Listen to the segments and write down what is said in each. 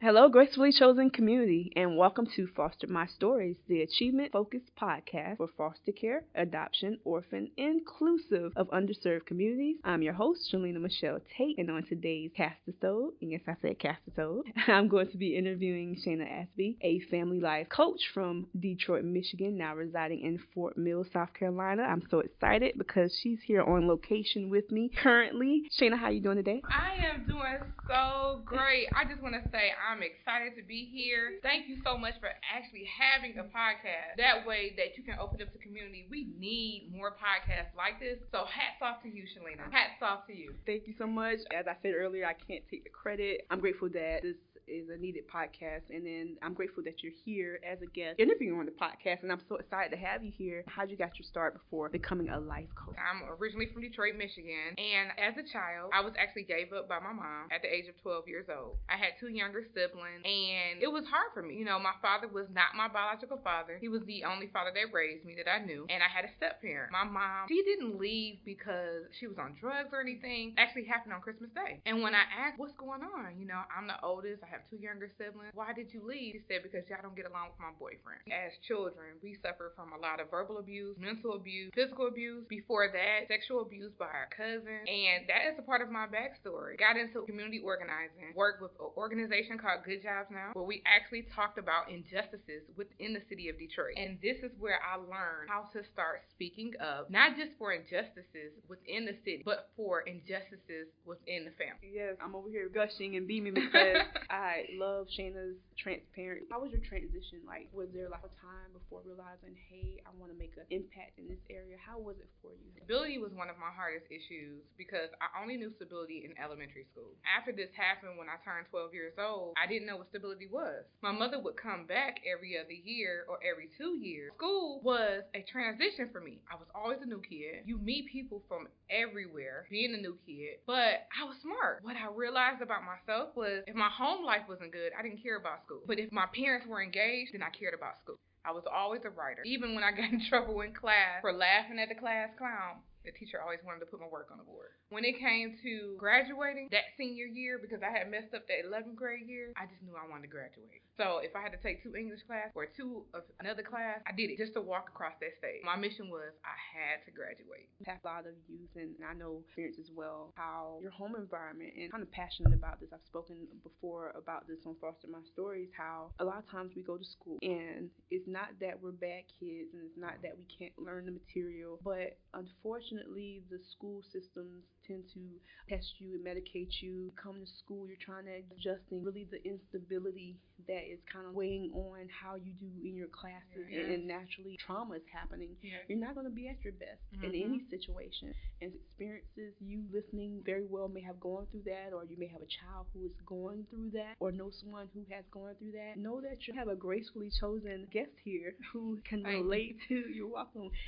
Hello, gracefully chosen community, and welcome to Foster My Stories, the achievement-focused podcast for foster care, adoption, orphan, inclusive of underserved communities. I'm your host, Shalina Michelle Tate, and on today's cast episode, and yes, I said cast episode, I'm going to be interviewing Shana Asby, a family life coach from Detroit, Michigan, now residing in Fort Mill, South Carolina. I'm so excited because she's here on location with me currently. Shana, how you doing today? I am doing so great. I just want to say I'm excited to be here. Thank you so much for actually having a podcast. That way that you can open up to community. We need more podcasts like this. So hats off to you, Shalina. Hats off to you. Thank you so much. As I said earlier, I can't take the credit. I'm grateful that this is a needed podcast, and then I'm grateful that you're here as a guest interviewing on the podcast, and I'm so excited to have you here. How'd you get your start before becoming a life coach? I'm originally from Detroit, Michigan, and as a child, I was actually gave up by my mom at the age of 12 years old. I had two younger siblings, and it was hard for me. You know, my father was not my biological father. He was the only father that raised me that I knew, and I had a step parent. My mom, she didn't leave because she was on drugs or anything. It actually happened on Christmas Day. And when I asked, what's going on? You know, I'm the oldest. I have two younger siblings. Why did you leave? She said, because y'all don't get along with my boyfriend. As children, we suffer from a lot of verbal abuse, mental abuse, physical abuse. Before that, sexual abuse by our cousin. And that is a part of my backstory. Got into community organizing, worked with an organization called Good Jobs Now, where we actually talked about injustices within the city of Detroit. And this is where I learned how to start speaking up, not just for injustices within the city, but for injustices within the family. Yes, I'm over here gushing and beaming because I love Shana's transparent. How was your transition like? Was there like a time before realizing, hey, I want to make an impact in this area? How was it for you? Stability was one of my hardest issues because I only knew stability in elementary school. After this happened when I turned 12 years old, I didn't know what stability was. My mother would come back every other year or every 2 years. School was a transition for me. I was always a new kid. You meet people from everywhere being a new kid, but I was smart. What I realized about myself was if my home life wasn't good, I didn't care about school. But if my parents were engaged, then I cared about school. I was always a writer. Even when I got in trouble in class for laughing at the class clown, the teacher always wanted to put my work on the board. When it came to graduating that senior year, because I had messed up that 11th grade year, I just knew I wanted to graduate. So if I had to take 2 English class or 2 of another class, I did it just to walk across that stage. My mission was I had to graduate. You have a lot of youth, and I know experience as well, how your home environment, and I'm kind of passionate about this. I've spoken before about this on Foster My Stories, how a lot of times we go to school, and it's not that we're bad kids, and it's not that we can't learn the material, but unfortunately, the school systems tend to test you and medicate you. You come to school, you're trying to adjusting. Really, the instability that is kind of weighing on how you do in your classes, and naturally, trauma is happening. You're not going to be at your best in any situation. And experiences you listening very well may have gone through that, or you may have a child who is going through that, or know someone who has gone through that. Know that you have a gracefully chosen guest here who can relate to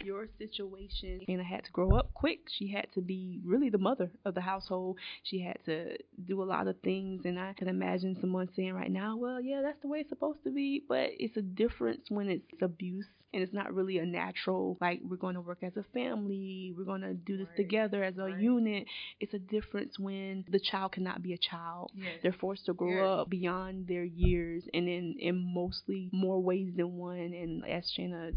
your situation. And I had to grow up quick. She had to be really the mother of the household. She had to do a lot of things, and I can imagine someone saying right now, well, yeah, that's the way it's supposed to be, but it's a difference when it's abuse, and it's not really a natural, like, we're going to work as a family, we're going to do this together as a unit. It's a difference when the child cannot be a child. They're forced to grow up beyond their years, and in mostly more ways than one. And as Shana,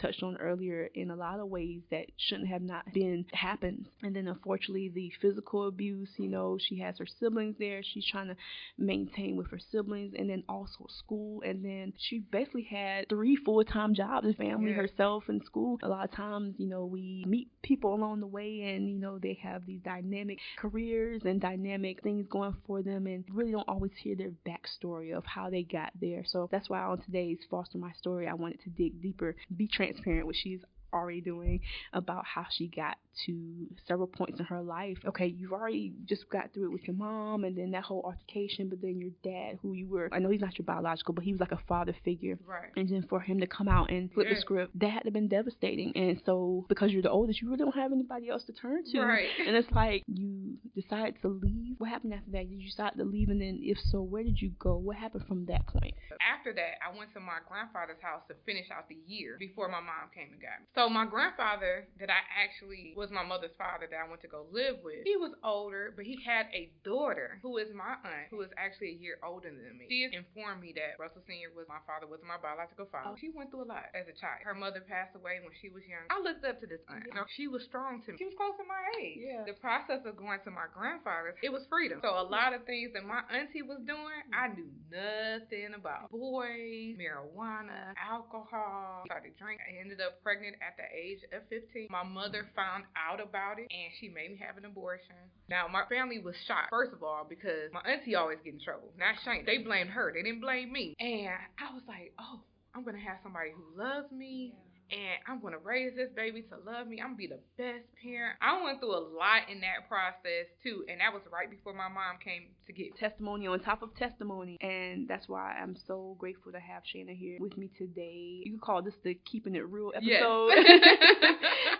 touched on earlier, in a lot of ways that shouldn't have not been happened. And then unfortunately the physical abuse, she has her siblings there, she's trying to maintain with her siblings, and then also school, and then she basically had 3 full-time jobs, family, herself, and school. A lot of times, we meet people along the way, and they have these dynamic careers and dynamic things going for them, and really don't always hear their backstory of how they got there. So that's why on today's Foster My Story, I wanted to dig deeper, be transparent, which she's already doing, about how she got to several points in her life. Okay, you've already just got through it with your mom, and then that whole altercation, but then your dad, who you were, I know he's not your biological, but he was like a father figure. Right. And then for him to come out and flip the script, that had to have been devastating. And so, because you're the oldest, you really don't have anybody else to turn to. Right. And it's like, you decided to leave. What happened after that? Did you decide to leave? And then if so, where did you go? What happened from that point? After that, I went to my grandfather's house to finish out the year before my mom came and got me. So my grandfather that I actually was was my mother's father that I went to go live with. He was older, but he had a daughter who is my aunt, who is actually a year older than me. She has informed me that Russell Sr. was my father, wasn't my biological father. She went through a lot as a child. Her mother passed away when she was young. I looked up to this aunt. You know, she was strong to me. She was close to my age. Yeah. The process of going to my grandfather's, it was freedom. So a lot of things that my auntie was doing, I knew nothing about. Boys, marijuana, alcohol. Started drinking. I ended up pregnant at the age of 15. My mother found out about it and she made me have an abortion. Now my family was shocked, first of all, because my auntie always get in trouble. Not Shane. They blamed her. They didn't blame me. And I was like, oh, I'm gonna have somebody who loves me. Yeah. And I'm going to raise this baby to love me. I'm going to be the best parent. I went through a lot in that process, too. And that was right before my mom came to get me. Testimony on top of testimony. And that's why I'm so grateful to have Shana here with me today. You can call this the Keeping It Real episode. Yes.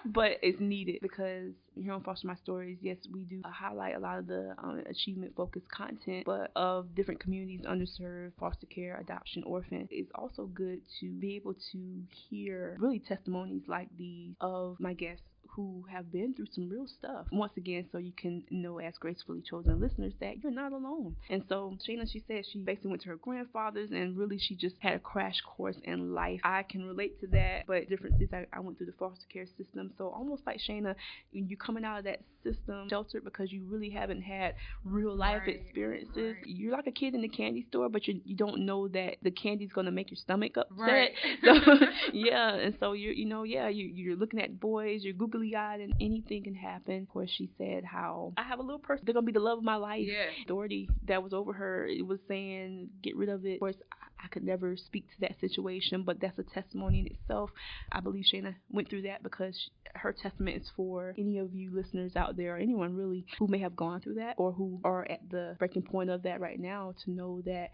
But it's needed because here on Foster My Stories, yes, we do highlight a lot of the achievement-focused content, but of different communities, underserved, foster care, adoption, orphan. It's also good to be able to hear really testimonies like these of my guests who have been through some real stuff. Once again, so you can know as gracefully chosen listeners that you're not alone. And so Shana, she said she basically went to her grandfather's and really she just had a crash course in life. I can relate to that, but difference is I went through the foster care system. So almost like Shana, you're coming out of that system sheltered because you really haven't had real life experiences. Right. You're like a kid in the candy store, but you don't know that the candy's going to make your stomach upset. Right. So yeah, and so you're looking at boys, you're googly eyed, and anything can happen. Of course, she said how I have a little person, they're gonna be the love of my life. Yeah. Authority that was over her, it was saying get rid of it. Of course, I could never speak to that situation, but that's a testimony in itself. I believe Shana went through that because her testament is for any of you listeners out there, or anyone really who may have gone through that or who are at the breaking point of that right now, to know that,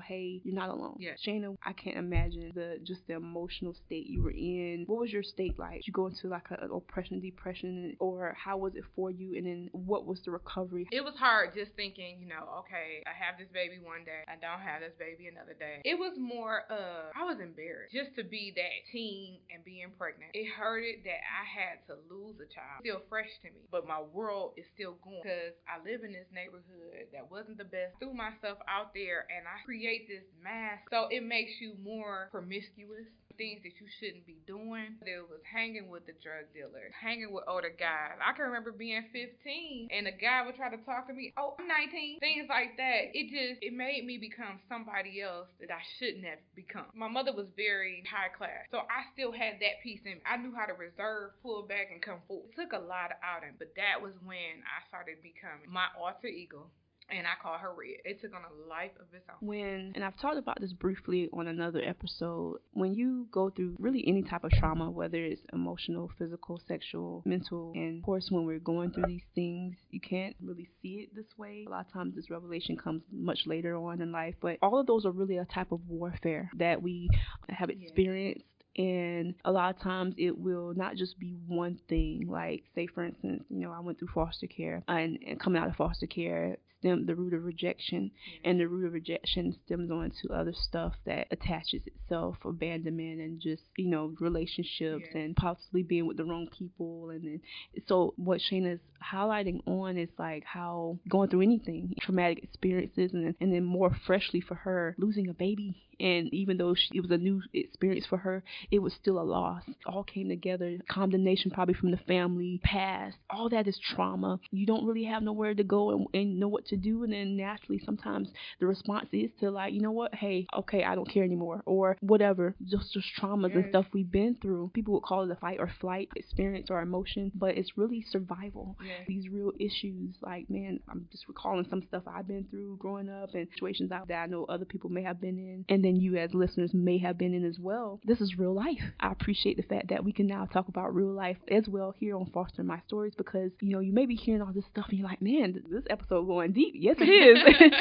hey, you're not alone. Yeah. Shana, I can't imagine the emotional state you were in. What was your state like? Did you go into like an oppression, depression, or how was it for you? And then what was the recovery? It was hard just thinking, okay, I have this baby one day, I don't have this baby another day. It was more of, I was embarrassed just to be that teen and being pregnant. It hurted that I had to lose a child. Still fresh to me, but my world is still going because I live in this neighborhood that wasn't the best. Threw myself out there and I create this mass, so it makes you more promiscuous. Things that you shouldn't be doing. There was hanging with the drug dealers, hanging with older guys. I can remember being 15 and a guy would try to talk to me, oh, I'm 19. Things like that. It made me become somebody else that I shouldn't have become. My mother was very high class, so I still had that piece in me. I knew how to reserve, pull back, and come forward. It took a lot out of me, but that was when I started becoming my alter ego. And I call her Red. It took on a life of its own. And I've talked about this briefly on another episode, when you go through really any type of trauma, whether it's emotional, physical, sexual, mental, and of course when we're going through these things, you can't really see it this way. A lot of times this revelation comes much later on in life, but all of those are really a type of warfare that we have experienced. And a lot of times it will not just be one thing. Like, say, for instance, I went through foster care, and coming out of foster care, the root of rejection, and the root of rejection stems on to other stuff that attaches itself, abandonment, and just relationships, and possibly being with the wrong people. And then so what Shana's highlighting on is like how going through anything, traumatic experiences, and then more freshly for her, losing a baby. And even though it was a new experience for her, it was still a loss. It all came together. Condemnation probably from the family, past. All that is trauma. You don't really have nowhere to go and know what to do. And then naturally, sometimes the response is to like, you know what? Hey, okay, I don't care anymore. Or whatever. Just traumas and stuff we've been through. People would call it a fight or flight experience or emotion. But it's really survival. These real issues. Like, man, I'm just recalling some stuff I've been through growing up and situations that I know other people may have been in. And then you as listeners may have been in as well. This is real life. I appreciate the fact that we can now talk about real life as well here on Foster My Stories, because you may be hearing all this stuff and you're like, man, this episode going deep. Yes, it is.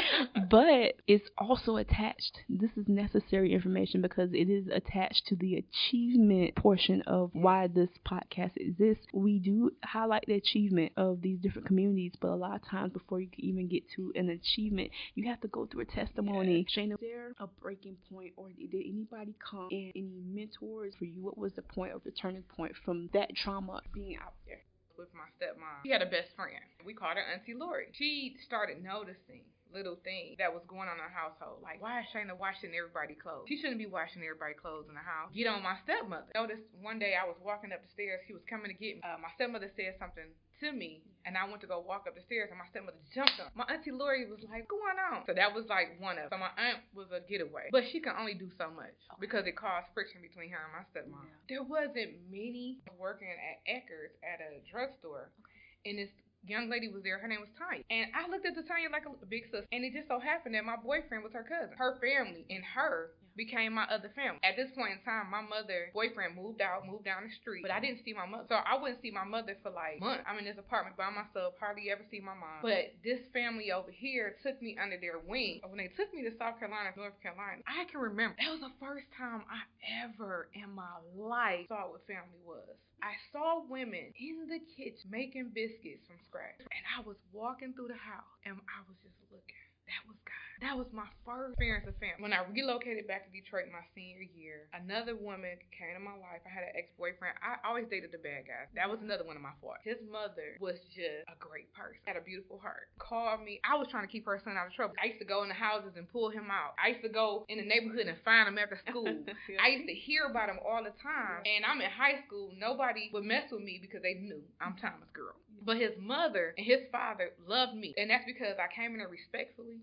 But it's also attached. This is necessary information because it is attached to the achievement portion of why this podcast exists. We do highlight the achievement of these different communities, but a lot of times before you can even get to an achievement, you have to go through a testimony. Shana, is there a breaking point, or did anybody come and any mentors for you? What was the point of the turning point from that trauma being out there? with my stepmom. She had a best friend. We called her Auntie Lori. She started noticing little things that was going on in our household. Like, why is Shana washing everybody's clothes? She shouldn't be washing everybody's clothes in the house. Get on my stepmother. Noticed one day I was walking up the stairs. She was coming to get me. My stepmother said something to me, and I went to go walk up the stairs, and my stepmother jumped on. My Auntie Lori was like, what's going on? So that was like one of. So my aunt was a getaway. But she can only do so much because it caused friction between her and my stepmom. Yeah. There wasn't many working at Eckerd's at a drugstore. And this young lady was there. Her name was Tanya. And I looked at the Tanya like a big sister. And it just so happened that my boyfriend was her cousin. Her family and her became my other family. At this point in time, my boyfriend moved down the street. But I didn't see my mother. So I wouldn't see my mother for like months. I'm in this apartment by myself. Hardly ever see my mom. But this family over here took me under their wing. When they took me to South Carolina, North Carolina, I can remember. That was the first time I ever in my life saw what family was. I saw women in the kitchen making biscuits from scratch. And I was walking through the house and I was just looking. That was God. That was my first experience of family. When I relocated back to Detroit my senior year, another woman came to my life. I had an ex-boyfriend. I always dated the bad guys. That was another one of my faults. His mother was just a great person. Had a beautiful heart. Called me. I was trying to keep her son out of trouble. I used to go in the houses and pull him out. I used to go in the neighborhood and find him after school. Yeah. I used to hear about him all the time. And I'm in high school. Nobody would mess with me because they knew I'm Thomas' girl. But his mother and his father loved me. And that's because I came in there respectfully.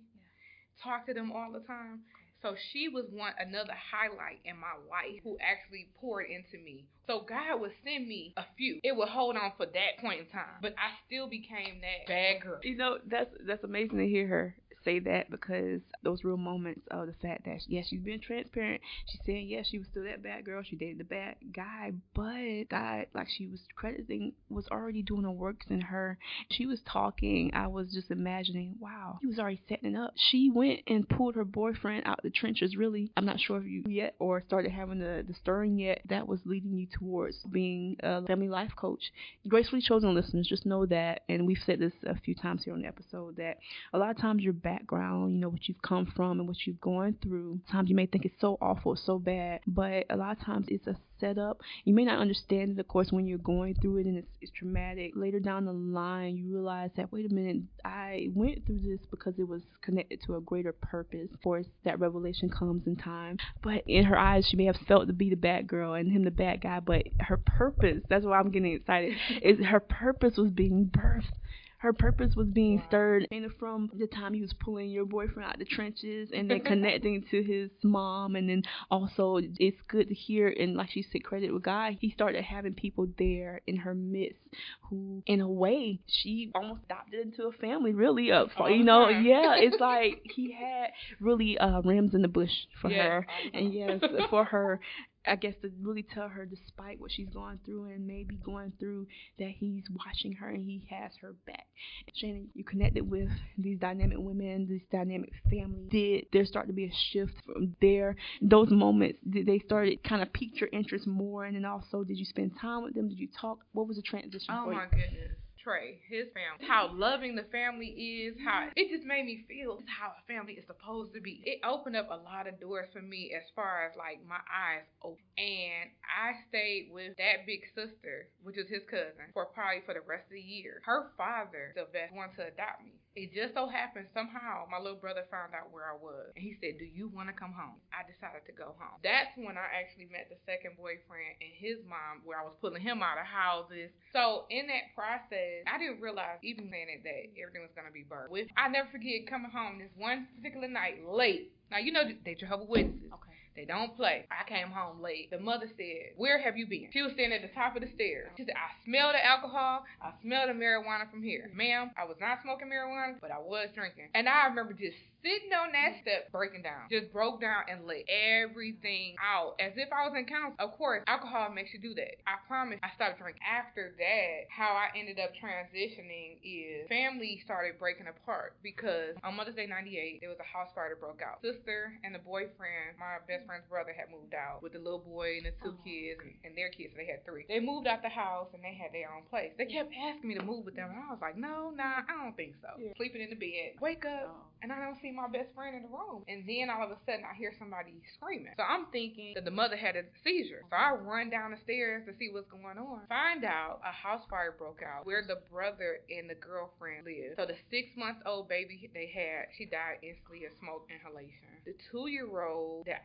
Talk to them all the time. So she was another highlight in my life who actually poured into me. So God would send me a few. It would hold on for that point in time. But I still became that bad girl. You know, that's amazing to hear her say that, because those real moments of the fact that, yes, she's been transparent. She's saying, yes, she was still that bad girl. She dated the bad guy. But God, like she was crediting, was already doing the works in her. She was talking. I was just imagining, wow, he was already setting it up. She went and pulled her boyfriend out the trenches, really. I'm not sure if you yet or started having the stirring yet. That was leading you towards being a family life coach. Gracefully chosen listeners, just know that, and we've said this a few times here on the episode, that a lot of times your background, you know, what you've come from and what you've gone through, sometimes you may think it's so awful, so bad, but a lot of times it's a setup. You may not understand it, of course, when you're going through it and it's traumatic. Later down the line, you realize that, wait a minute, I went through this because it was connected to a greater purpose. Of course, that revelation comes in time. But in her eyes, she may have felt to be the bad girl and him the bad guy, but her purpose, that's why I'm getting excited, is her purpose was being birthed. Her purpose was being stirred, and from the time he was pulling your boyfriend out the trenches and then connecting to his mom. And then also it's good to hear, and like she said, credit with God, he started having people there in her midst who, in a way, she almost adopted into a family, really. You know, yeah, it's like he had really rams in the bush for her. And yes, for her, I guess, to really tell her, despite what she's going through and maybe going through, that he's watching her and he has her back. Shannon, you connected with these dynamic women, this dynamic family. Did there start to be a shift from there? Those moments, did they started kind of piqued your interest more? And then also, did you spend time with them? Did you talk? What was the transition for you? Oh my goodness. Trey, his family, how loving the family is, how it just made me feel how a family is supposed to be. It opened up a lot of doors for me as far as like my eyes open. And I stayed with that big sister, which is his cousin, for the rest of the year. Her father, the best one to adopt me. It just so happened somehow my little brother found out where I was. And he said, do you want to come home? I decided to go home. That's when I actually met the second boyfriend and his mom, where I was pulling him out of houses. So in that process, I didn't realize, even saying it, that everything was going to be birthed. I never forget coming home this one particular night, late. Now, you know, they Jehovah's Witnesses. Okay. They don't play. I came home late. The mother said, where have you been? She was standing at the top of the stairs. She said, I smell the alcohol. I smell the marijuana from here. Ma'am, I was not smoking marijuana, but I was drinking. And I remember just sitting on that step, breaking down. Just broke down and let everything out as if I was in counseling. Of course, alcohol makes you do that. I promise I stopped drinking. After that, how I ended up transitioning is family started breaking apart because on Mother's Day 98, there was a house fire that broke out. Sister and the boyfriend, my best friend's brother, had moved out with the little boy and the two kids and their kids, so they had 3. They moved out the house and they had their own place. They kept asking me to move with them, and I was like, no, I don't think so. Yeah. Sleeping in the bed, wake up, and I don't see my best friend in the room. And then all of a sudden I hear somebody screaming. So I'm thinking that the mother had a seizure. So I run down the stairs to see what's going on. Find out a house fire broke out where the brother and the girlfriend lived. So the 6-month-old baby they had, she died instantly of smoke inhalation. The 2-year-old that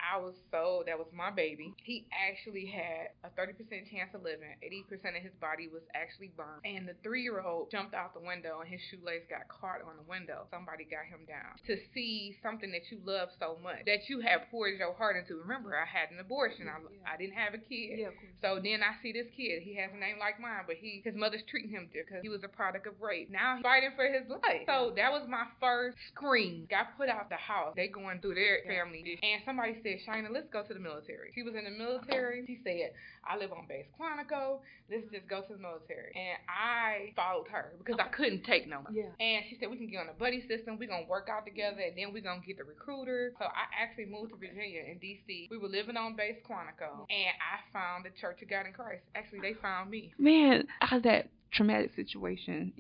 was my baby, he actually had a 30% chance of living. 80% of his body was actually burned. And the 3-year-old jumped out the window and his shoelace got caught on the window. Somebody got him down. To see something that you love so much, that you have poured your heart into. Remember, I had an abortion. I didn't have a kid. Yeah, of course. So then I see this kid. He has a name like mine, but his mother's treating him because he was a product of rape. Now he's fighting for his life. So that was my first scream. Got put out the house. They going through their family. And somebody said, Shana, let's go to the military. She was in the military. She said, I live on base Quantico. Let's just go to the military. And I followed her because I couldn't take no more. Yeah. And she said, we can get on a buddy system. We're going to work out together. And then we're going to get the recruiter. So I actually moved to Virginia in D.C. We were living on base Quantico. And I found the Church of God in Christ. Actually, they found me. Man, how's that traumatic situation,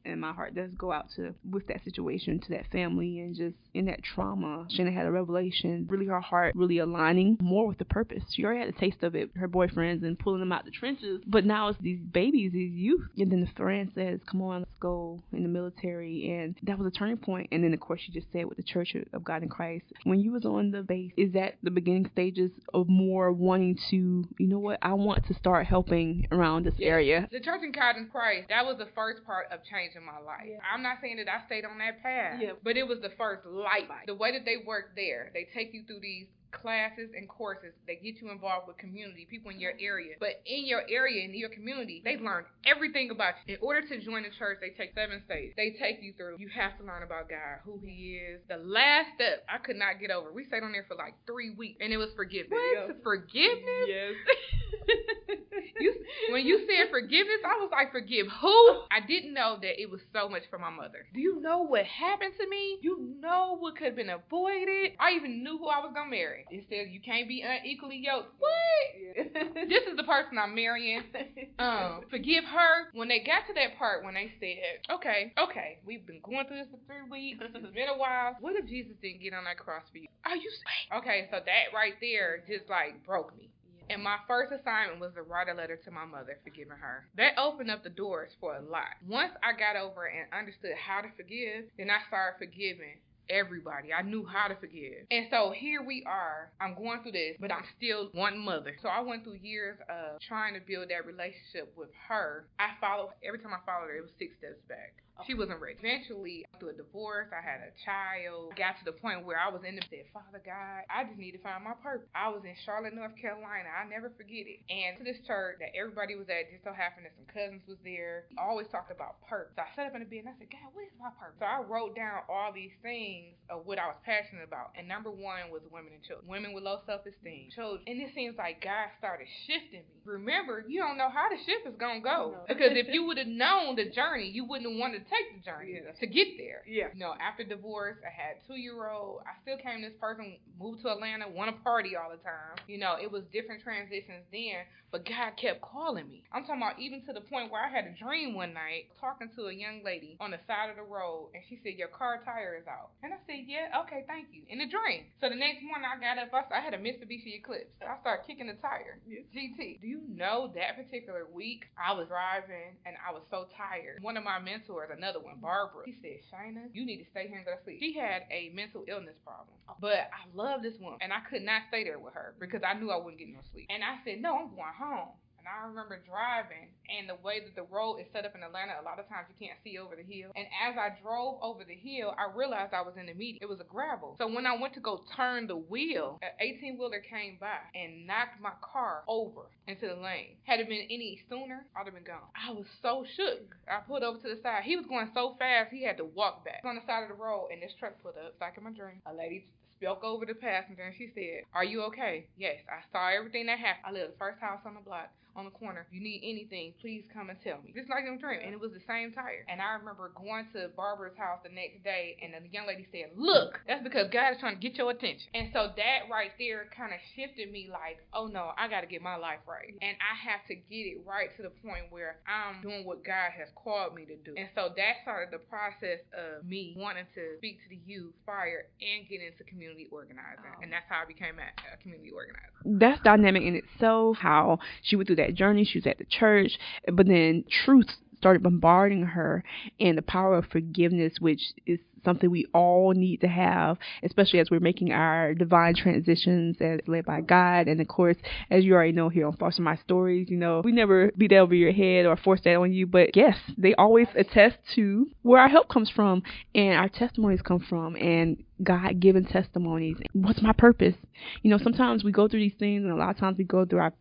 and my heart does go out to with that situation to that family, and just in that trauma. Shana had a revelation, really her heart really aligning more with the purpose. She already had a taste of it, her boyfriends and pulling them out the trenches, but now it's these babies, these youth. And then the friend says, come on, let's go in the military, and that was a turning point. And then of course she just said with the Church of God in Christ. When you was on the base, is that the beginning stages of more wanting to, I want to start helping around this area? The Church of God in Christ, that was the first part of changing my life. Yeah. I'm not saying that I stayed on that path, but it was the first light. The way that they work there, they take you through these classes and courses that get you involved with community, people in your area. But in your area, in your community, they learn everything about you. In order to join the church, they take 7 stages. They take you through, you have to learn about God, who he is. The last step, I could not get over. We stayed on there for like 3 weeks, and it was forgiveness. What? Forgiveness? Yes. When you said forgiveness, I was like, forgive who? I didn't know that it was so much for my mother. Do you know what happened to me? You know what could have been avoided? I even knew who I was going to marry. It says you can't be unequally yoked. What? Yeah. This is the person I'm marrying. Forgive her. When they got to that part, when they said, okay, we've been going through this for 3 weeks. It's been a while. What if Jesus didn't get on that cross for you? Are you saying? Okay, so that right there just like broke me. And my first assignment was to write a letter to my mother, forgiving her. That opened up the doors for a lot. Once I got over and understood how to forgive, then I started forgiving everybody. I knew how to forgive. And so here we are. I'm going through this, but I'm still one mother. So I went through years of trying to build that relationship with her. Every time I followed her, it was 6 steps back. She wasn't ready. Eventually, through a divorce, I had a child. I got to the point where I was in the said, Father God, I just need to find my purpose. I was in Charlotte, North Carolina. I never forget it. And to this church that everybody was at, just so happened that some cousins was there. We always talked about purpose. So I sat up in the bed and I said, God, what is my purpose? So I wrote down all these things of what I was passionate about. And number 1 was women and children. Women with low self-esteem. Children. And it seems like God started shifting me. Remember, you don't know how the shift is going to go. Because if you would have known the journey, you wouldn't have wanted to take the journey to get there. Yeah. After divorce, I had a 2-year-old. I still came this person, moved to Atlanta, want to party all the time. It was different transitions then, but God kept calling me. I'm talking about even to the point where I had a dream one night talking to a young lady on the side of the road, and she said, your car tire is out. And I said, yeah, okay, thank you. In the dream. So the next morning I got up, I had a Mitsubishi Eclipse. I started kicking the tire. Yes. GT. Do you know that particular week I was driving and I was so tired? One of my mentors, another one, Barbara, he said, Shana, you need to stay here and go to sleep. She had a mental illness problem. But I love this woman. And I could not stay there with her because I knew I wouldn't get no sleep. And I said, no, I'm going home. And I remember driving, and the way that the road is set up in Atlanta, a lot of times you can't see over the hill. And as I drove over the hill, I realized I was in the median. It was a gravel. So when I went to go turn the wheel, an 18-wheeler came by and knocked my car over into the lane. Had it been any sooner, I'd have been gone. I was so shook. I pulled over to the side. He was going so fast, he had to walk back. On the side of the road, and this truck pulled up, like in my dream. A lady spoke over the passenger, and she said, are you okay? Yes. I saw everything that happened. I lived the first house on the block. on the corner. You need anything, please come and tell me. Just like in a dream. And it was the same tire. And I remember going to Barbara's house the next day, and the young lady said, look, that's because God is trying to get your attention. And so that right there kind of shifted me like, oh no, I got to get my life right. And I have to get it right to the point where I'm doing what God has called me to do. And so that started the process of me wanting to speak to the youth, fire, and get into community organizing. And that's how I became a community organizer. That's dynamic in itself, how she went through that journey. She was at the church, but then truth started bombarding her, and the power of forgiveness, which is something we all need to have, especially as we're making our divine transitions as led by God. And of course, as you already know here on Foster My Stories, we never beat that over your head or force that on you, but yes, they always attest to where our help comes from and our testimonies come from, and God-given testimonies. What's my purpose? Sometimes we go through these things, and a lot of times we go through our,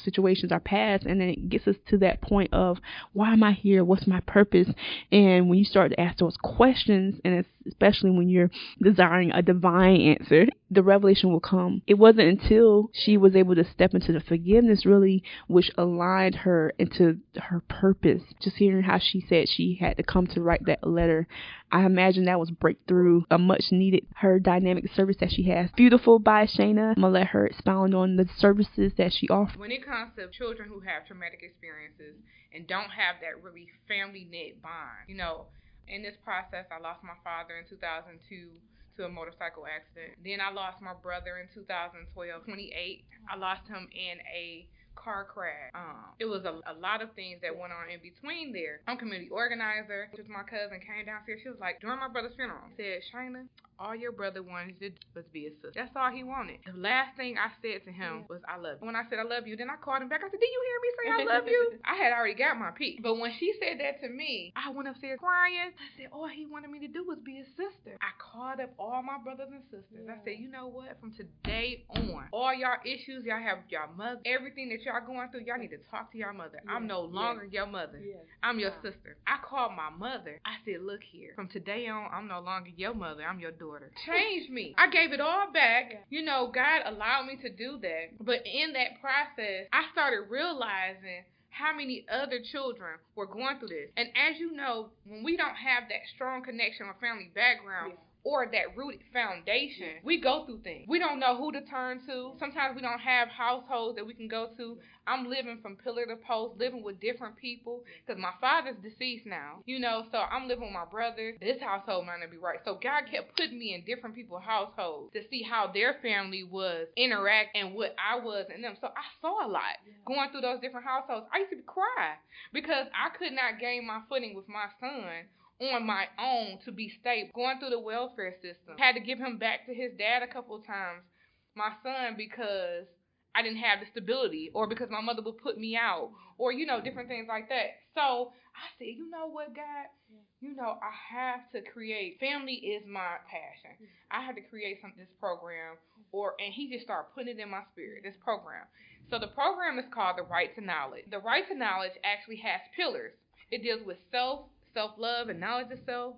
situations, our past, and then it gets us to that point of, why am I here? What's my purpose? And when you start to ask those questions, and especially when you're desiring a divine answer, the revelation will come. It wasn't until she was able to step into the forgiveness, really, which aligned her into her purpose. Just hearing how she said she had to come to write that letter, I imagine that was breakthrough, a much needed, her dynamic service that she has. Beautiful by Shana. I'm going to let her expound on the services that she offers. When it comes to children who have traumatic experiences and don't have that really family knit bond, in this process, I lost my father in 2002 to a motorcycle accident. Then I lost my brother in 2012, 28. I lost him in a car crash. It was a lot of things that went on in between there. I'm a community organizer. Just my cousin came downstairs. She was like, during my brother's funeral, said, Shana, all your brother wanted to do was be a sister. That's all he wanted. The last thing I said to him was, I love you. When I said I love you, then I called him back. I said, did you hear me say I love you? I had already got my peak. But when she said that to me, I went upstairs crying. I said, all he wanted me to do was be a sister. I called up all my brothers and sisters. I said, you know what? From today on, all y'all issues, y'all have y'all mother, everything that y'all going through, y'all need to talk to your mother. I'm no longer your mother. I'm your sister. I called my mother. I said, look here. From today on, I'm no longer your mother. I'm your daughter. Changed me. I gave it all back. God allowed me to do that. But in that process, I started realizing how many other children were going through this. And as you know, when we don't have that strong connection or family background, or that rooted foundation, we go through things. We don't know who to turn to. Sometimes we don't have households that we can go to. I'm living from pillar to post, living with different people, because my father's deceased now, so I'm living with my brother. This household might not be right. So God kept putting me in different people's households to see how their family was interact and what I was in them. So I saw a lot going through those different households. I used to cry because I could not gain my footing with my son on my own to be stable, going through the welfare system. Had to give him back to his dad a couple of times, my son, because I didn't have the stability, or because my mother would put me out, or different things like that. So I said, you know what, God, I have to create. Family is my passion. I have to create this program, and he just started putting it in my spirit, this program. So the program is called The Right to Knowledge. The Right to Knowledge actually has pillars. It deals with self-love and knowledge of self,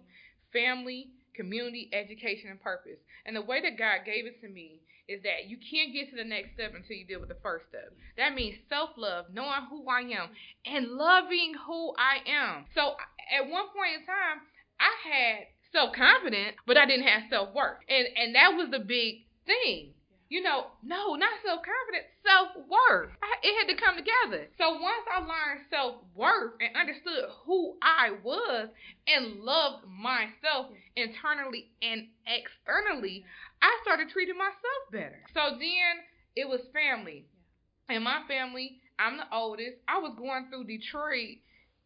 family, community, education, and purpose. And the way that God gave it to me is that you can't get to the next step until you deal with the first step. That means self-love, knowing who I am, and loving who I am. So at one point in time, I had self-confidence, but I didn't have self-worth. And that was the big thing. No, not self-confidence, self-worth. It had to come together. So once I learned self-worth and understood who I was and loved myself internally and externally, I started treating myself better. So then it was family. In my family, I'm the oldest. I was going through Detroit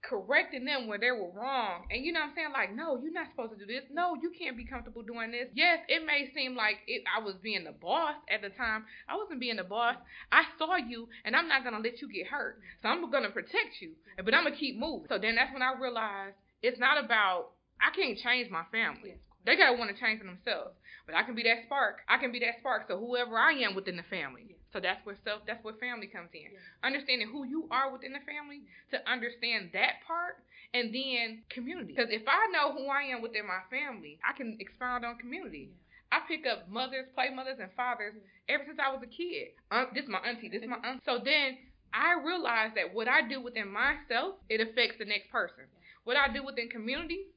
correcting them where they were wrong. And I'm saying? Like, no, you're not supposed to do this. No, you can't be comfortable doing this. Yes, it may seem like I was being the boss at the time. I wasn't being the boss. I saw you, and I'm not going to let you get hurt. So I'm going to protect you, but I'm going to keep moving. So then that's when I realized it's not about, I can't change my family. They got to want to change for themselves. But I can be that spark. I can be that spark. So whoever I am within the family. So that's where family comes in. Understanding who you are within the family, to understand that part, and then community. Because if I know who I am within my family, I can expound on community. I pick up mothers, play mothers, and fathers ever since I was a kid. This is my auntie. This is my aunt. So then I realize that what I do within myself, it affects the next person. What I do within community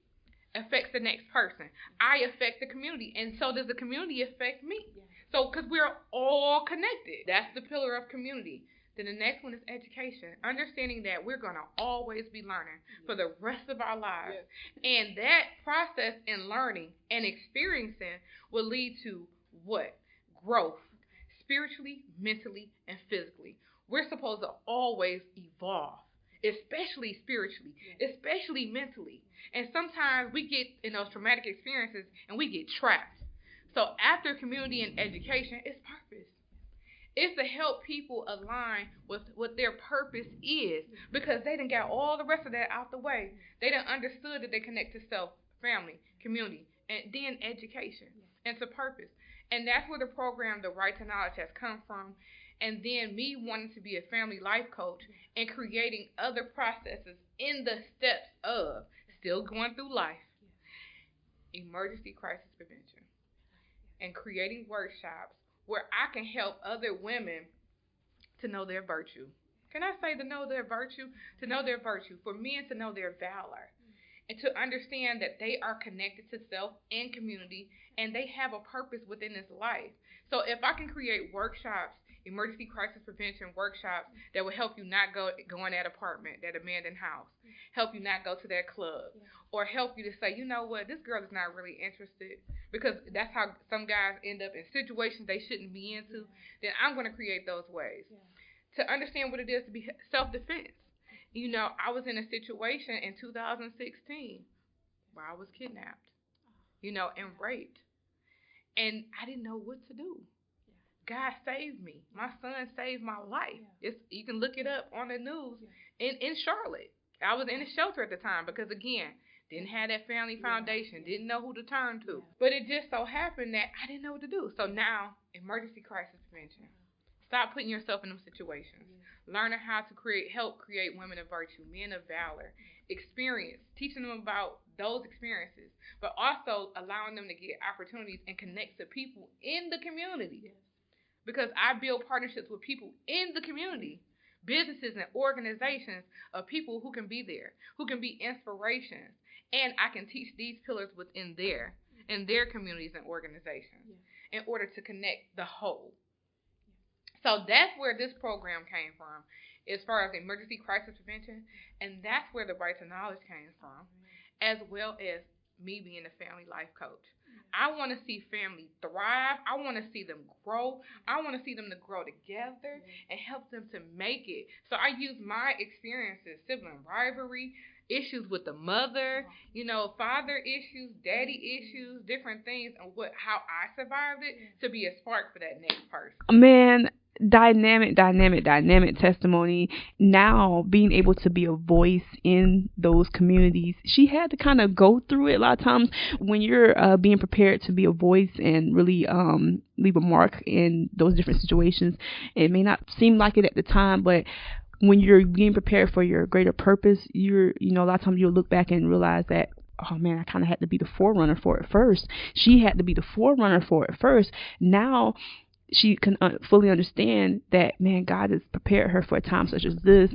affects the next person. I affect the community, and so does the community affect me. So, because we're all connected. That's the pillar of community. Then the next one is education. Understanding that we're going to always be learning for the rest of our lives. And that process in learning and experiencing will lead to what? Growth. Spiritually, mentally, and physically. We're supposed to always evolve. Especially spiritually. Especially mentally. And sometimes we get in those traumatic experiences and we get trapped. So after community and education, it's purpose. It's to help people align with what their purpose is, because they done got all the rest of that out the way. They done understood that they connect to self, family, community, and then education, and to purpose. And that's where the program, The Right to Knowledge, has come from. And then me wanting to be a family life coach and creating other processes in the steps of still going through life, emergency crisis prevention, and creating workshops where I can help other women to know their virtue. Can I say to know their virtue? To know their virtue. For men to know their valor. And to understand that they are connected to self and community, and they have a purpose within this life. So if I can create workshops, emergency crisis prevention workshops, that will help you not go in that apartment, that abandoned house, help you not go to that club, or help you to say, you know what, this girl is not really interested, because that's how some guys end up in situations they shouldn't be into, then I'm going to create those ways. To understand what it is to be self-defense. You know, I was in a situation in 2016 where I was kidnapped, and raped. And I didn't know what to do. God saved me. My son saved my life. You can look it up on the news in Charlotte. I was in a shelter at the time because, again, didn't have that family foundation, didn't know who to turn to. But it just so happened that I didn't know what to do. So now, emergency crisis prevention. Stop putting yourself in those situations. Learning how to help create women of virtue, men of valor, experience, teaching them about those experiences, but also allowing them to get opportunities and connect to people in the community. Because I build partnerships with people in the community, businesses and organizations of people who can be there, who can be inspirations, and I can teach these pillars within their communities and organizations in order to connect the whole. So that's where this program came from, as far as emergency crisis prevention, and that's where the Right to Knowledge came from, as well as me being a family life coach. I want to see family thrive. I want to see them grow. I want to see them to grow together and help them to make it. So I use my experiences, sibling rivalry, issues with the mother, father issues, daddy issues, different things, and how I survived it to be a spark for that next person. Man, dynamic testimony. Now being able to be a voice in those communities, she had to kind of go through it. A lot of times when you're being prepared to be a voice and really leave a mark in those different situations, it may not seem like it at the time, but when you're being prepared for your greater purpose, a lot of times you'll look back and realize that, oh man, I kind of had to be the forerunner for it first. She had to be the forerunner for it first. Now she can fully understand that, man, God has prepared her for a time such as this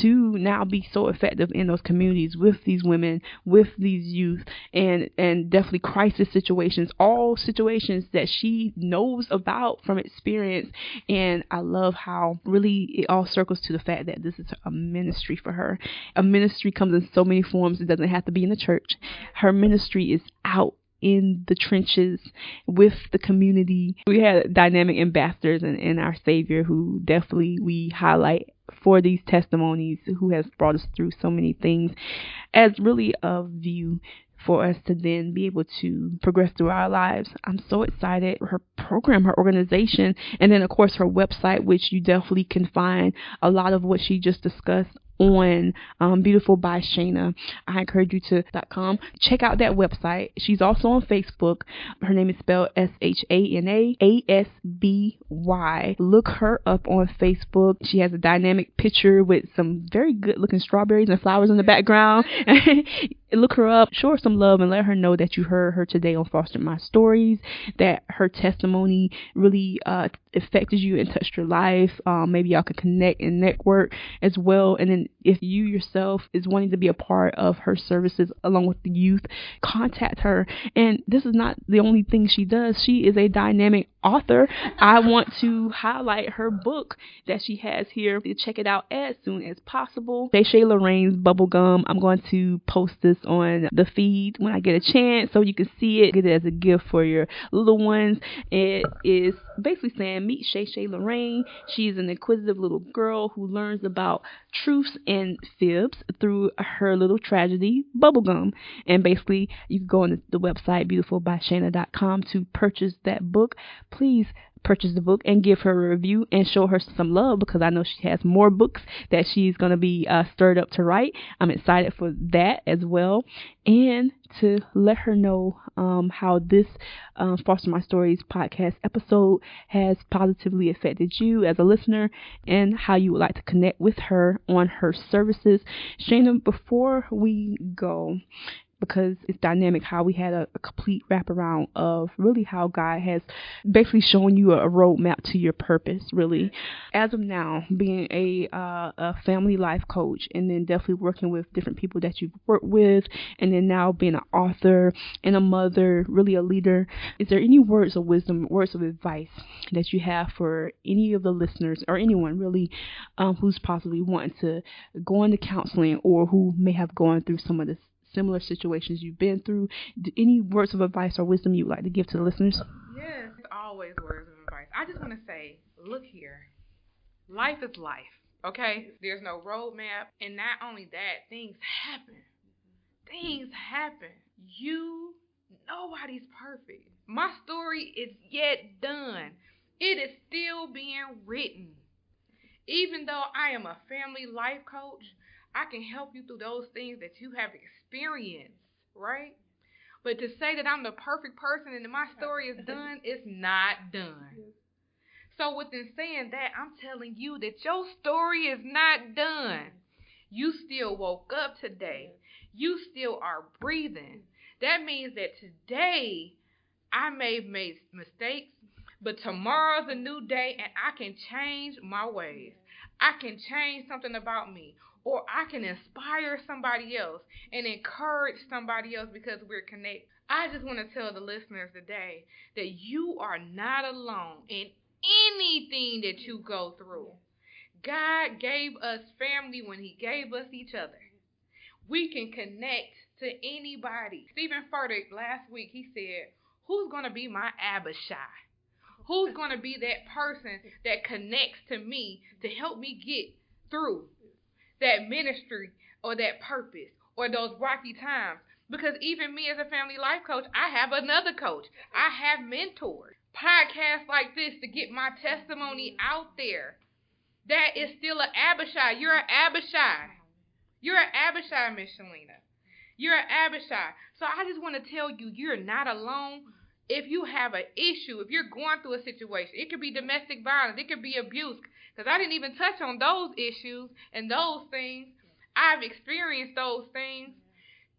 to now be so effective in those communities with these women, with these youth, and definitely crisis situations, all situations that she knows about from experience. And I love how really it all circles to the fact that this is a ministry for her. A ministry comes in so many forms. It doesn't have to be in the church. Her ministry is out in the trenches with the community. We had dynamic ambassadors in our Savior who definitely we highlight for these testimonies, who has brought us through so many things as really a view for us to then be able to progress through our lives. I'm so excited. Her program, her organization, and then of course her website, which you definitely can find a lot of what she just discussed on Beautiful by Shana. I encourage you to .com. Check out that website. She's also on Facebook. Her name is spelled ShanaAsby. Look her up on Facebook. She has a dynamic picture with some very good looking strawberries and flowers in the background. look her up, show her some love, and let her know that you heard her today on Foster My Stories, that her testimony really affected you and touched your life. Maybe y'all can connect and network as well. And then if you yourself is wanting to be a part of her services along with the youth, contact her. And this is not the only thing she does. She is a dynamic author. I want to highlight her book that she has here. Check it out as soon as possible. Shay Lorraine's Bubblegum. I'm going to post this on the feed when I get a chance so you can see it. Get it as a gift for your little ones. It is basically saying meet Shay Lorraine. She's an inquisitive little girl who learns about truths and fibs through her little tragedy, Bubblegum. And basically, you can go on the website beautifulbyshana.com to purchase that book. Please purchase the book and give her a review and show her some love, because I know she has more books that she's going to be stirred up to write. I'm excited for that as well, and to let her know how this Foster My Stories podcast episode has positively affected you as a listener, and how you would like to connect with her on her services. Shana, before we go, because it's dynamic how we had a complete wraparound of really how God has basically shown you a roadmap to your purpose, really. As of now, being a family life coach, and then definitely working with different people that you've worked with, and then now being an author and a mother, really a leader, is there any words of wisdom, words of advice that you have for any of the listeners, or anyone really who's possibly wanting to go into counseling, or who may have gone through some of the similar situations you've been through? Any words of advice or wisdom you'd like to give to the listeners? Yes, always words of advice. I just want to say, look here. Life is life, okay? There's no roadmap. And not only that, things happen. Things happen. Nobody's perfect. My story is yet done. It is still being written. Even though I am a family life coach, I can help you through those things that you have experienced, right? But to say that I'm the perfect person and that my story is done, it's not done. So within saying that, I'm telling you that your story is not done. You still woke up today. You still are breathing. That means that today I may have made mistakes, but tomorrow's a new day and I can change my ways. I can change something about me. Or I can inspire somebody else and encourage somebody else because we're connected. I just want to tell the listeners today that you are not alone in anything that you go through. God gave us family when he gave us each other. We can connect to anybody. Stephen Furtick last week, he said, who's going to be my Abishai? Who's going to be that person that connects to me to help me get through that ministry or that purpose or those rocky times? Because even me as a family life coach, I have another coach. I have mentors. Podcasts like this to get my testimony out there. That is still an Abishai. You're an Abishai. You're an Abishai, Miss Shalina. You're an Abishai. So I just want to tell you, you're not alone. If you have an issue, if you're going through a situation, it could be domestic violence, it could be abuse, because I didn't even touch on those issues and those things. I've experienced those things.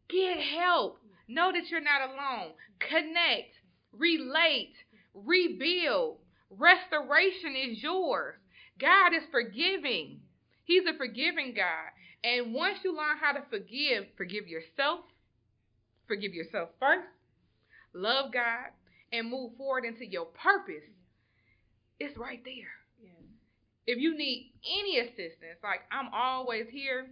Get help. Know that you're not alone. Connect, relate, rebuild. Restoration is yours. God is forgiving. He's a forgiving God. And once you learn how to forgive yourself first, love God, and move forward into your purpose, it's right there. If you need any assistance, like I'm always here,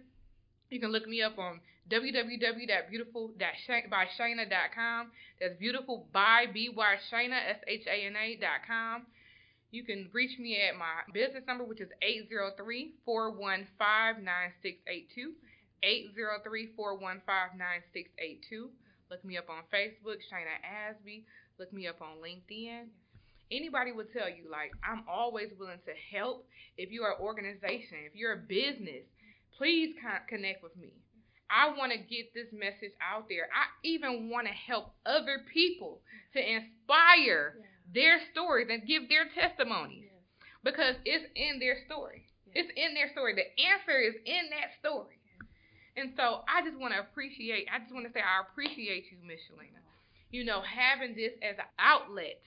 you can look me up on www.beautiful-byshana.com. That's beautiful by B-Y-Shana, SHANA.com. You can reach me at my business number, which is 803-415-9682. 803-415-9682. Look me up on Facebook, Shana Asby. Look me up on LinkedIn. Anybody would tell you, like, I'm always willing to help. If you're an organization, if you're a business, please connect with me. I want to get this message out there. I even want to help other people to inspire their stories and give their testimonies, because it's in their story. It's in their story. The answer is in that story. And so I just want to say I appreciate you, Miss Shalina. You know, having this as an outlet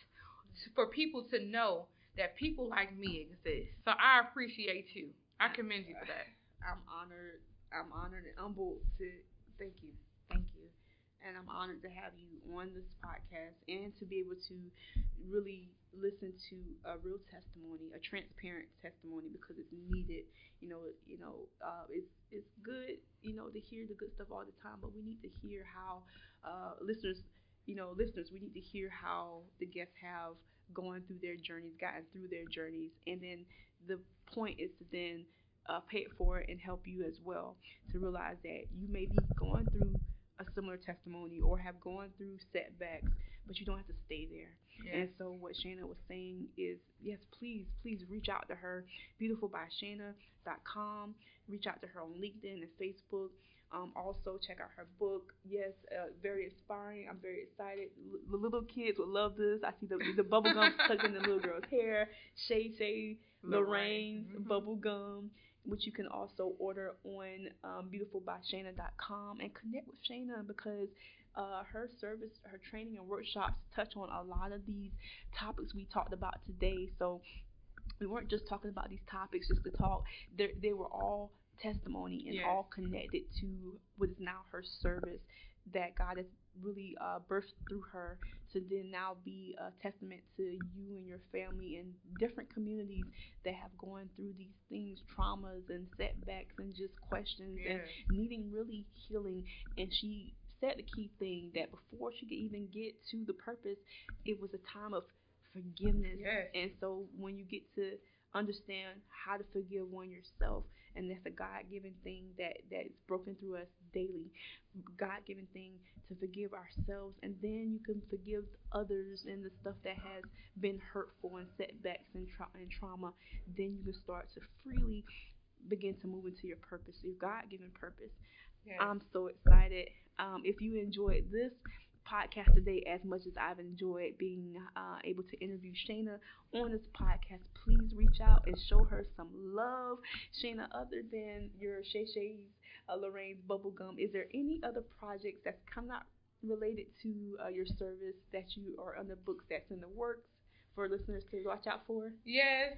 for people to know that people like me exist. So I appreciate you. I commend you for that. I'm honored. I'm honored and humbled to thank you. Thank you. And I'm honored to have you on this podcast and to be able to really listen to a real testimony, a transparent testimony, because it's needed. It's good, to hear the good stuff all the time, but we need to hear how listeners, we need to hear how the guests have gone through their journeys, gotten through their journeys, and then the point is to then pay it forward and help you as well to realize that you may be going through a similar testimony or have gone through setbacks, but you don't have to stay there. Yes. And so what Shana was saying is, yes, please reach out to her, beautifulbyshana.com. Reach out to her on LinkedIn and Facebook. Also, check out her book. Yes, very inspiring. I'm very excited. The little kids would love this. I see the bubble gum stuck in the little girl's hair. Shay Lorraine's bubble gum, which you can also order on beautifulbyshana.com and connect with Shana because her service, her training and workshops touch on a lot of these topics we talked about today. So we weren't just talking about these topics just to talk. They were all testimony and all connected to what is now her service that God has really birthed through her to then now be a testament to you and your family and different communities that have gone through these things, traumas and setbacks and just questions and needing really healing. And she said the key thing that before she could even get to the purpose, it was a time of forgiveness. Yes. And so when you get to understand how to forgive one yourself, and that's a God-given thing that is broken through us daily, God-given thing to forgive ourselves, and then you can forgive others and the stuff that has been hurtful and setbacks and trauma. Then you can start to freely begin to move into your purpose, your God-given purpose. Yes. I'm so excited. If you enjoyed this podcast today as much as I've enjoyed being able to interview Shana on this podcast, please reach out and show her some love. Shana, other than your Shay Lorraine's bubblegum, is there any other projects that's come out related to your service that you are on the books that's in the works for listeners to watch out for? Yes,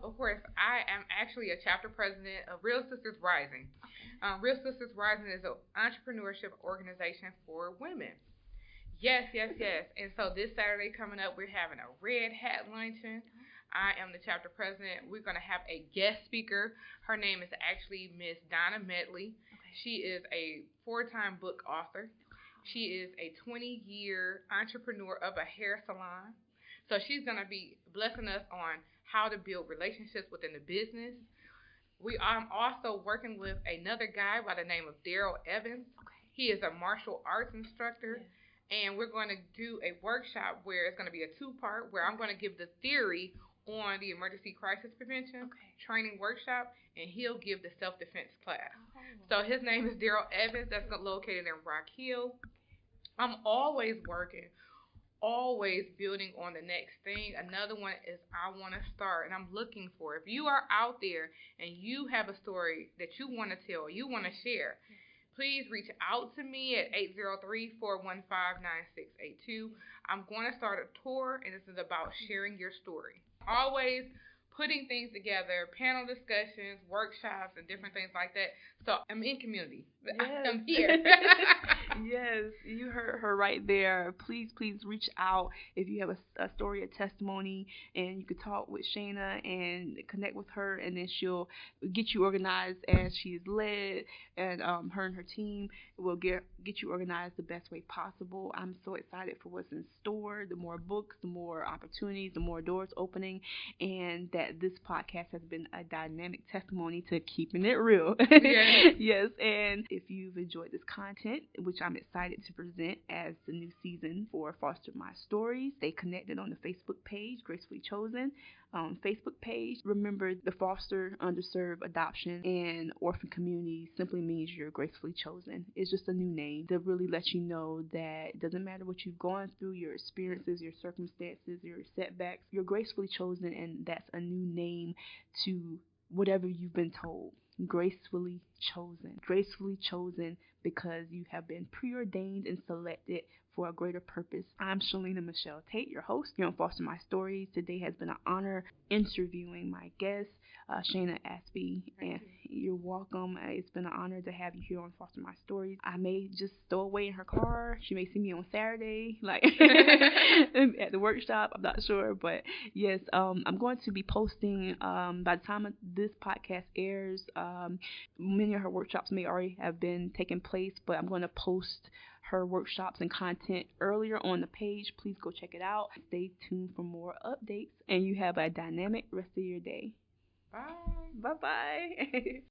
of course. I am actually a chapter president of Real Sisters Rising. Okay. Real Sisters Rising is an entrepreneurship organization for women. Yes. And so this Saturday coming up, we're having a red hat luncheon. I am the chapter president. We're going to have a guest speaker. Her name is actually Miss Donna Medley. Okay. She is a 4-time book author. She is a 20-year entrepreneur of a hair salon. So she's going to be blessing us on how to build relationships within the business. I'm also working with another guy by the name of Daryl Evans. Okay. He is a martial arts instructor. Yes. And we're going to do a workshop where it's going to be a 2-part where I'm going to give the theory on the emergency crisis prevention training workshop, and he'll give the self-defense class. Oh. So his name is Daryl Evans. That's located in Rock Hill. I'm always working, always building on the next thing. Another one is I want to start, and I'm looking for, if you are out there and you have a story that you want to tell, you want to share, please reach out to me at 803-415-9682. I'm going to start a tour, and this is about sharing your story. Always putting things together, panel discussions, workshops, and different things like that. So I'm in community. Yes. I'm here. Yes, you heard her right there. Please reach out if you have a story, a testimony, and you can talk with Shana and connect with her, and then she'll get you organized as she is led, and her and her team will get you organized the best way possible. I'm so excited for what's in store. The more books, the more opportunities, the more doors opening, and that this podcast has been a dynamic testimony to keeping it real. Yes. Yes, and if you've enjoyed this content, which I'm excited to present as the new season for Foster My Stories, stay connected on the Facebook page, Gracefully Chosen. Facebook page. Remember, the foster, underserved, adoption, and orphan community simply means you're gracefully chosen. It's just a new name to really let you know that it doesn't matter what you've gone through, your experiences, your circumstances, your setbacks, you're gracefully chosen, and that's a new name to whatever you've been told. gracefully chosen. Gracefully chosen because you have been preordained and selected for a greater purpose. I'm Shalina Michelle Tate, your host here on Foster My Stories. Today has been an honor interviewing my guest, Shana Asby, and you're welcome. It's been an honor to have you here on Foster My Stories. I may just stow away in her car. She may see me on Saturday, like at the workshop. I'm not sure, but yes, I'm going to be posting. By the time this podcast airs, many of her workshops may already have been taking place, but I'm going to post her workshops and content earlier on the page. Please go check it out. Stay tuned for more updates, and you have a dynamic rest of your day. Bye. Bye bye.